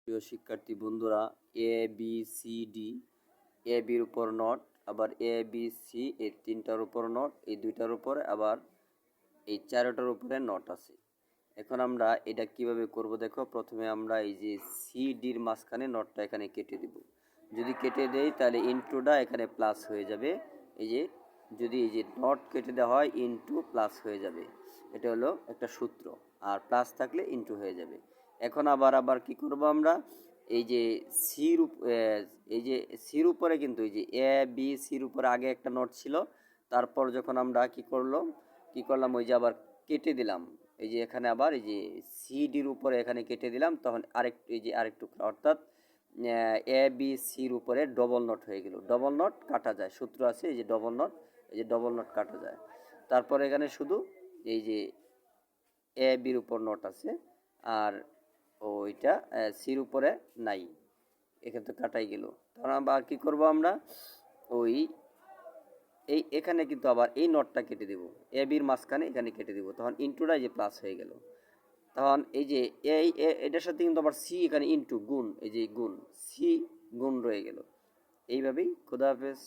প্রিয় শিক্ষার্থী বন্ধুরা, এ বি সি ডি, এ বির উপর নট, আবার এ বি সি এই তিনটার উপর নট, এই দুইটার উপরে আবার এই চারটার উপরে নট আছে। এখন আমরা এটা কিভাবে করব দেখো। প্রথমে আমরা এই যে সি ডির মাঝখানে নটটা এখানে কেটে দিব। যদি কেটে দেই তাহলে ইনটুটা এখানে প্লাস হয়ে যাবে। এই যে যদি এই যে নট কেটে দেওয়া হয় ইনটু প্লাস হয়ে যাবে। এটা হলো একটা সূত্র, আর প্লাস থাকলে ইনটু হয়ে যাবে। এখন আবার কি করব আমরা, এই যে সির এই যে সির উপরে কিন্তু এই যে এ বি সির উপরে আগে একটা নট ছিল, তারপর যখন আমরা কি করলাম ওই যে আবার কেটে দিলাম। এই যে এখানে আবার এই যে সিডির উপরে এখানে কেটে দিলাম, তখন আরেকটু এই যে আরেকটু অর্থাৎ এ বি সির উপরে ডবল নট হয়ে গেল। ডবল নট কাটা যায়, সূত্র আছে এই যে ডবল নট, এই যে ডবল নট কাটা যায়। তারপর এখানে শুধু এই যে এ বির উপর নট আছে, আর ওইটা সির উপরে নাই, এখানে তো কাটাই গেল। তখন আবার কি করব আমরা, ওই এখানে কিন্তু আবার এই নটটা কেটে দেব, এ বির মাঝখানে এখানে কেটে দেব, তখন ইনটুটা যে প্লাস হয়ে গেল। তখন এই যে এটার সাথে কিন্তু আবার সি এখানে ইনটু গুণ, এই যে গুণ সি গুণ রয়ে গেল। এইভাবেই। খোদা হাফেজ।